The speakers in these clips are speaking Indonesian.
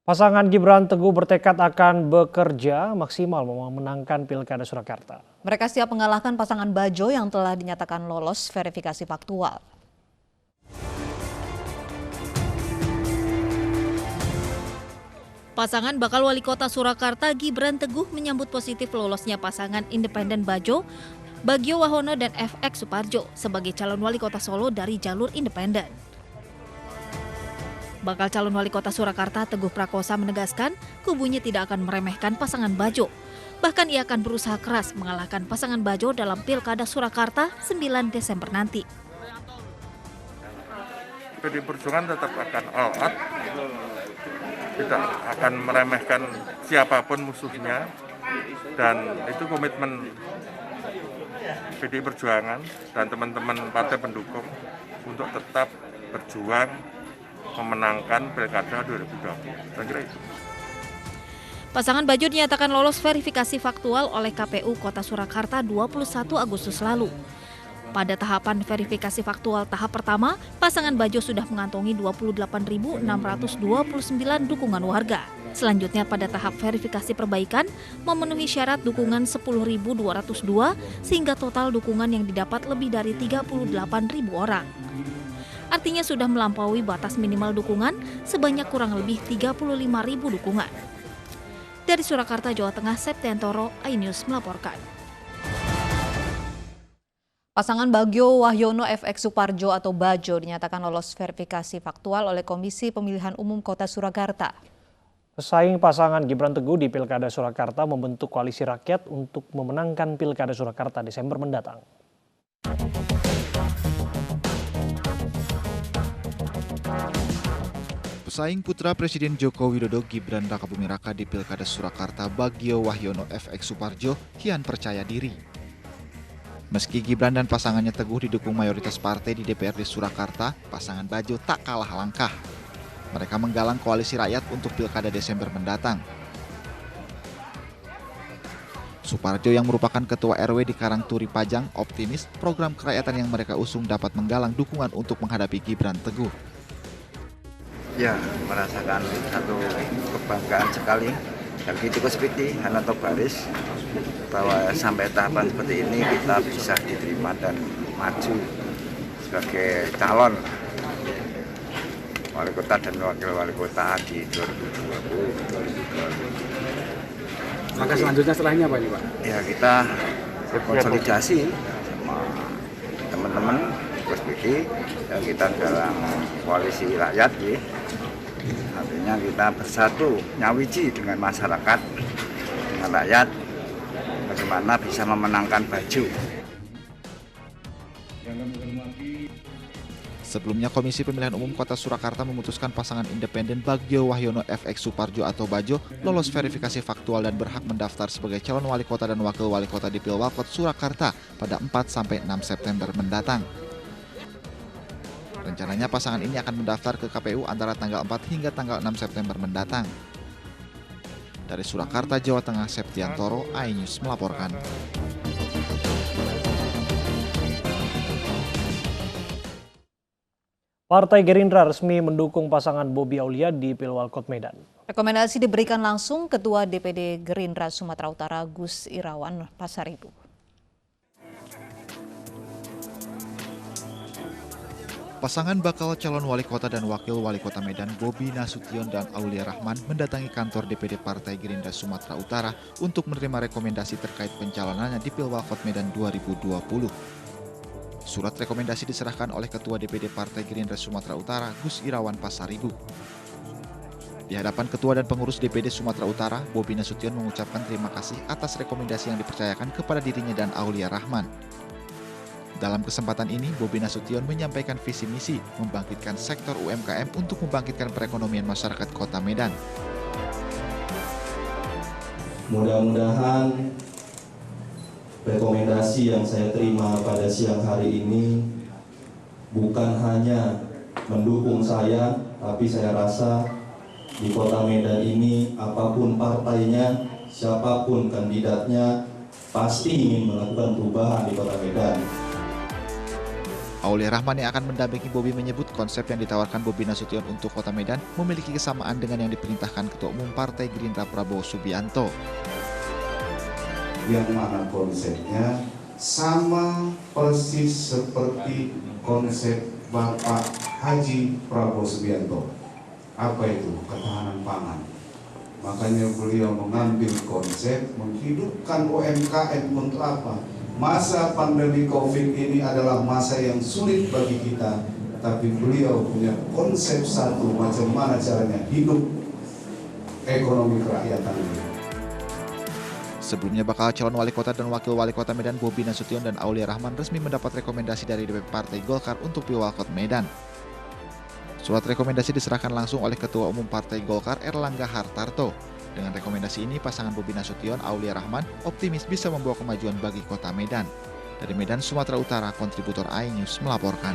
Pasangan Gibran Teguh bertekad akan bekerja maksimal memenangkan Pilkada Surakarta. Mereka siap mengalahkan pasangan Bajo yang telah dinyatakan lolos verifikasi faktual. Pasangan bakal wali kota Surakarta Gibran Teguh menyambut positif lolosnya pasangan independen Bajo, Bagio Wahono dan FX Suparjo sebagai calon wali kota Solo dari jalur independen. Bakal calon wali kota Surakarta Teguh Prakosa menegaskan kubunya tidak akan meremehkan pasangan Bajo. Bahkan ia akan berusaha keras mengalahkan pasangan Bajo dalam Pilkada Surakarta 9 Desember nanti. PDI Perjuangan tetap akan all out, tidak akan meremehkan siapapun musuhnya, dan itu komitmen PDI Perjuangan dan teman-teman partai pendukung untuk tetap berjuang memenangkan Pilkada 2020. Saya kira itu. Pasangan Bajo dinyatakan lolos verifikasi faktual oleh KPU Kota Surakarta 21 Agustus lalu. Pada tahapan verifikasi faktual tahap pertama, pasangan Bajo sudah mengantongi 28.629 dukungan warga. Selanjutnya pada tahap verifikasi perbaikan, memenuhi syarat dukungan 10.202 sehingga total dukungan yang didapat lebih dari 38.000 orang. Artinya sudah melampaui batas minimal dukungan sebanyak kurang lebih 35.000 dukungan. Dari Surakarta, Jawa Tengah, Septiantoro, iNews melaporkan. Pasangan Bagio Wahyono FX Suparjo atau Bajo dinyatakan lolos verifikasi faktual oleh Komisi Pemilihan Umum Kota Surakarta. Pesaing pasangan Gibran Teguh di Pilkada Surakarta membentuk koalisi rakyat untuk memenangkan Pilkada Surakarta Desember mendatang. Pesaing putra Presiden Joko Widodo Gibran Rakabuming Raka di Pilkada Surakarta Bagio Wahyono FX Suparjo kian percaya diri. Meski Gibran dan pasangannya Teguh didukung mayoritas partai di DPRD Surakarta, pasangan Bajo tak kalah langkah. Mereka menggalang koalisi rakyat untuk Pilkada Desember mendatang. Suparjo yang merupakan Ketua RW di Karangturi Pajang optimis program kerakyatan yang mereka usung dapat menggalang dukungan untuk menghadapi Gibran Teguh. Ya, merasakan satu kebanggaan sekali bagi Tiko Spiti, Hanato Baris, bahwa sampai tahapan seperti ini kita bisa diterima dan maju sebagai calon wali kota dan wakil wali kota di 2020. Maka selanjutnya setelahnya apa nih Pak? Ya, kita konsolidasi sama teman-teman Tiko Spiti dan kita dalam koalisi rakyat ya. Artinya kita bersatu nyawiji dengan masyarakat, dengan rakyat, bagaimana bisa memenangkan Bajo. Sebelumnya Komisi Pemilihan Umum Kota Surakarta memutuskan pasangan independen Bagio Wahyono FX Suparjo atau Bajo lolos verifikasi faktual dan berhak mendaftar sebagai calon wali kota dan wakil wali kota di Pilwalkot Surakarta pada 4-6 September mendatang. Rencananya pasangan ini akan mendaftar ke KPU antara tanggal 4 hingga tanggal 6 September mendatang. Dari Surakarta, Jawa Tengah, Septiantoro, iNews melaporkan. Partai Gerindra resmi mendukung pasangan Bobi Aulia di Pilwalkot Medan. Rekomendasi diberikan langsung Ketua DPD Gerindra Sumatera Utara Gus Irawan Pasaribu. Pasangan bakal calon wali kota dan wakil wali kota Medan Bobi Nasution dan Aulia Rahman mendatangi kantor DPD Partai Gerindra Sumatera Utara untuk menerima rekomendasi terkait pencalonannya di Pilwalkot Medan 2020. Surat rekomendasi diserahkan oleh Ketua DPD Partai Gerindra Sumatera Utara Gus Irawan Pasaribu. Di hadapan Ketua dan pengurus DPD Sumatera Utara, Bobi Nasution mengucapkan terima kasih atas rekomendasi yang dipercayakan kepada dirinya dan Aulia Rahman. Dalam kesempatan ini, Bobi Nasution menyampaikan visi misi membangkitkan sektor UMKM untuk membangkitkan perekonomian masyarakat Kota Medan. Mudah-mudahan rekomendasi yang saya terima pada siang hari ini bukan hanya mendukung saya, tapi saya rasa di Kota Medan ini apapun partainya, siapapun kandidatnya, pasti ingin melakukan perubahan di Kota Medan. Aulia Rahman yang akan mendampingi Bobi menyebut konsep yang ditawarkan Bobi Nasution untuk Kota Medan memiliki kesamaan dengan yang diperintahkan Ketua Umum Partai Gerindra Prabowo Subianto. Yang mana konsepnya sama persis seperti konsep Bapak Haji Prabowo Subianto. Apa itu? Ketahanan pangan. Makanya beliau mengambil konsep menghidupkan UMKM untuk apa? Masa pandemi COVID ini adalah masa yang sulit bagi kita, tapi beliau punya konsep satu, macam mana caranya hidup ekonomi kerakyatan. Sebelumnya bakal calon wali kota dan wakil wali kota Medan Bobi Nasution dan Aulia Rahman resmi mendapat rekomendasi dari DPP Partai Golkar untuk Pilwalkot Medan. Surat rekomendasi diserahkan langsung oleh Ketua Umum Partai Golkar Erlangga Hartarto. Dengan rekomendasi ini, pasangan Bobi Nasution, Aulia Rahman optimis bisa membawa kemajuan bagi kota Medan. Dari Medan, Sumatera Utara, kontributor iNews melaporkan.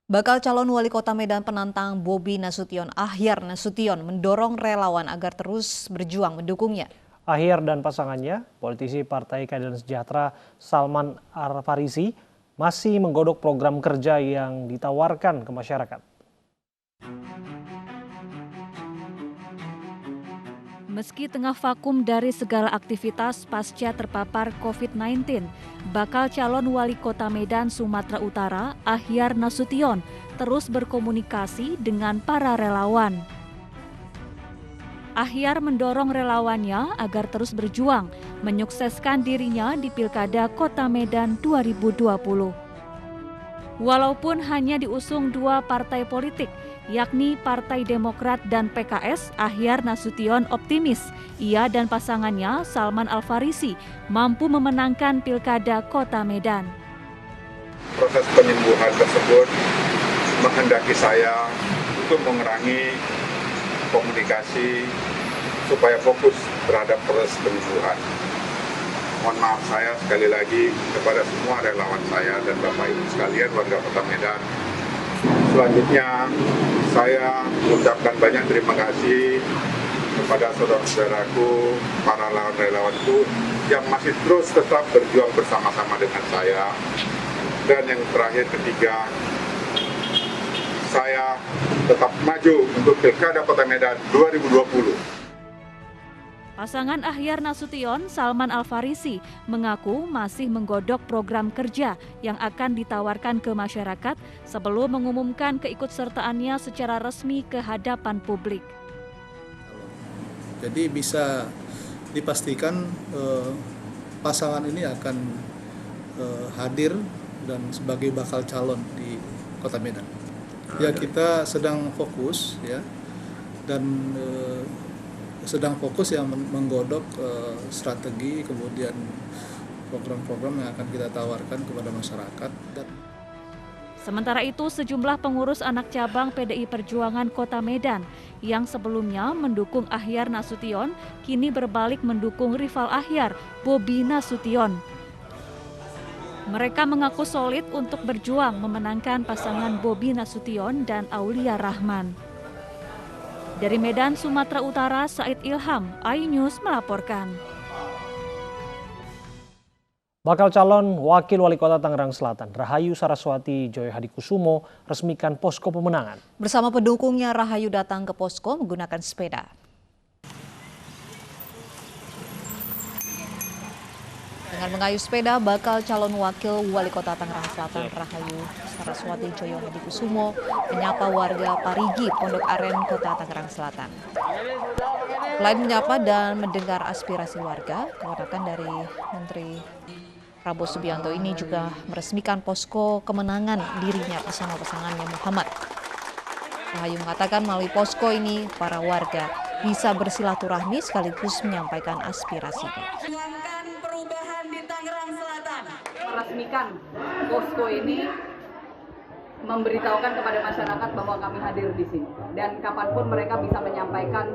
Bakal calon wali kota Medan penantang Bobi Nasution, Ahyar Nasution, mendorong relawan agar terus berjuang mendukungnya. Ahyar dan pasangannya, politisi Partai Keadilan Sejahtera Salman Al-Farisi, masih menggodok program kerja yang ditawarkan ke masyarakat. Meski tengah vakum dari segala aktivitas pasca terpapar COVID-19, bakal calon wali kota Medan Sumatera Utara, Ahyar Nasution, terus berkomunikasi dengan para relawan. Ahyar mendorong relawannya agar terus berjuang, menyukseskan dirinya di Pilkada Kota Medan 2020. Walaupun hanya diusung dua partai politik, yakni Partai Demokrat dan PKS, Ahyar Nasution optimis ia dan pasangannya Salman Al-Farisi mampu memenangkan Pilkada Kota Medan. Proses penyembuhan tersebut menghendaki saya untuk mengurangi komunikasi supaya fokus terhadap proses penyembuhan. Mohon maaf saya sekali lagi kepada semua relawan saya dan Bapak Ibu sekalian warga Kota Medan. Selanjutnya saya mengucapkan banyak terima kasih kepada saudara-saudaraku, para relawanku yang masih terus tetap berjuang bersama-sama dengan saya. Dan yang terakhir ketiga, saya tetap maju untuk Pilkada Kota Medan 2020. Pasangan Ahyar Nasution, Salman Al-Farisi, mengaku masih menggodok program kerja yang akan ditawarkan ke masyarakat sebelum mengumumkan keikutsertaannya secara resmi ke hadapan publik. Jadi bisa dipastikan pasangan ini akan hadir dan sebagai bakal calon di Kota Medan. Ya, kita sedang fokus ya, dan sedang fokus yang menggodok strategi, kemudian program-program yang akan kita tawarkan kepada masyarakat. Sementara itu, sejumlah pengurus anak cabang PDI Perjuangan Kota Medan yang sebelumnya mendukung Ahyar Nasution kini berbalik mendukung rival Ahyar, Bobi Nasution. Mereka mengaku solid untuk berjuang memenangkan pasangan Bobi Nasution dan Aulia Rahman. Dari Medan, Sumatera Utara, Said Ilham, iNews melaporkan. Bakal calon wakil wali kota Tangerang Selatan, Rahayu Saraswati Joyo Hadikusumo, resmikan posko pemenangan. Bersama pendukungnya, Rahayu datang ke posko menggunakan sepeda. Dengan mengayuh sepeda, bakal calon wakil wali kota Tangerang Selatan Rahayu Saraswati Joyo Hadikusumo menyapa warga Parigi, Pondok Aren, Kota Tangerang Selatan. Selain menyapa dan mendengar aspirasi warga, keponakan dari Menteri Prabowo Subianto ini juga meresmikan posko kemenangan dirinya bersama pasangannya Muhammad. Rahayu mengatakan melalui posko ini para warga bisa bersilaturahmi sekaligus menyampaikan aspirasinya. Meresmikan posko ini memberitahukan kepada masyarakat bahwa kami hadir di sini dan kapanpun mereka bisa menyampaikan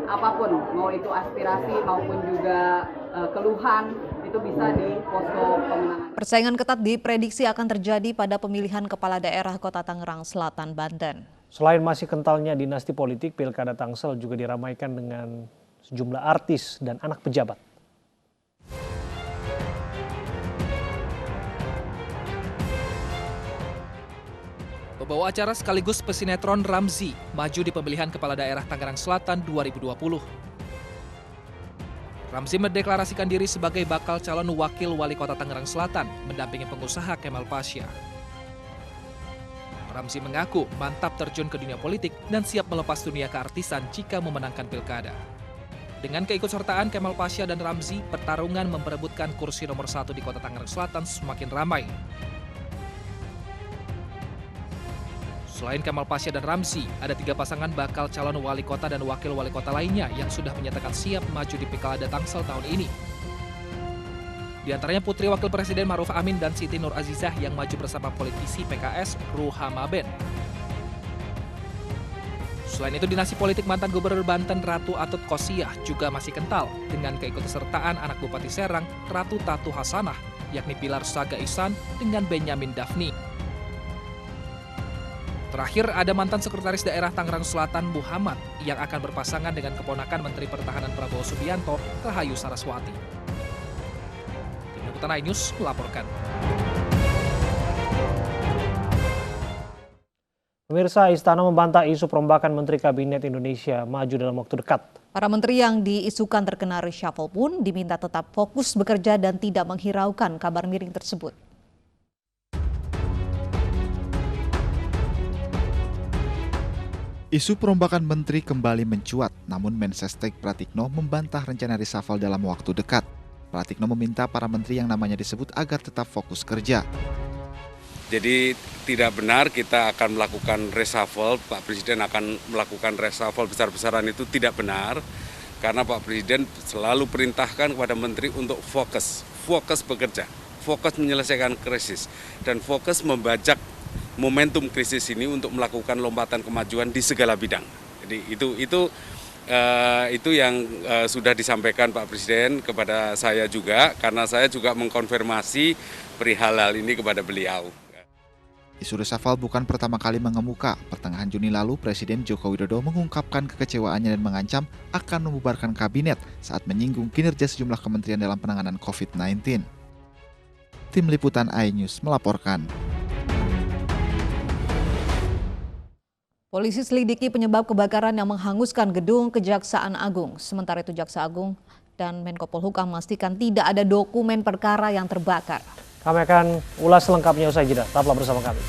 apapun, mau itu aspirasi maupun juga keluhan, itu bisa di posko pemenangan. Persaingan ketat diprediksi akan terjadi pada pemilihan kepala daerah Kota Tangerang Selatan, Banten. Selain masih kentalnya dinasti politik, Pilkada Tangsel juga diramaikan dengan sejumlah artis dan anak pejabat. Pembawa acara sekaligus pesinetron Ramzi maju di pemilihan Kepala Daerah Tangerang Selatan 2020. Ramzi mendeklarasikan diri sebagai bakal calon wakil wali kota Tangerang Selatan, mendampingi pengusaha Kemal Pasha. Ramzi mengaku mantap terjun ke dunia politik dan siap melepas dunia keartisan jika memenangkan pilkada. Dengan keikutsertaan Kemal Pasha dan Ramzi, pertarungan memperebutkan kursi nomor 1 di kota Tangerang Selatan semakin ramai. Selain Kemal Pasha dan Ramzi, ada 3 pasangan bakal calon wali kota dan wakil wali kota lainnya yang sudah menyatakan siap maju di Pilkada Tangsel tahun ini. Di antaranya Putri Wakil Presiden Ma'ruf Amin dan Siti Nur Azizah yang maju bersama politisi PKS Ruhama Ben. Selain itu, dinasti politik mantan Gubernur Banten Ratu Atut Qosiyah juga masih kental dengan keikutsertaan anak Bupati Serang Ratu Tatu Hasanah, yakni Pilar Saga Ihsan dengan Benyamin Daphni. Terakhir, ada mantan Sekretaris Daerah Tangerang Selatan Muhammad yang akan berpasangan dengan keponakan Menteri Pertahanan Prabowo Subianto, Rahayu Saraswati. Tim Liputan iNews melaporkan. Pemirsa, Istana membantah isu perombakan Menteri Kabinet Indonesia Maju dalam waktu dekat. Para menteri yang diisukan terkena reshuffle pun diminta tetap fokus bekerja dan tidak menghiraukan kabar miring tersebut. Isu perombakan menteri kembali mencuat, namun Mensesnek Pratikno membantah rencana reshuffle dalam waktu dekat. Pratikno meminta para menteri yang namanya disebut agar tetap fokus kerja. Jadi tidak benar kita akan melakukan reshuffle, Pak Presiden akan melakukan reshuffle besar-besaran, itu tidak benar. Karena Pak Presiden selalu perintahkan kepada menteri untuk fokus bekerja, fokus menyelesaikan krisis, dan fokus membajak momentum krisis ini untuk melakukan lompatan kemajuan di segala bidang. Jadi itu yang sudah disampaikan Pak Presiden kepada saya juga, karena saya juga mengkonfirmasi perihal hal ini kepada beliau. Isu reshuffle bukan pertama kali mengemuka. Pertengahan Juni lalu, Presiden Joko Widodo mengungkapkan kekecewaannya dan mengancam akan membubarkan kabinet saat menyinggung kinerja sejumlah kementerian dalam penanganan COVID-19. Tim Liputan iNews melaporkan. Polisi selidiki penyebab kebakaran yang menghanguskan gedung Kejaksaan Agung. Sementara itu Jaksa Agung dan Menko Polhukam memastikan tidak ada dokumen perkara yang terbakar. Kami akan ulas selengkapnya usai jeda. Tetaplah bersama kami.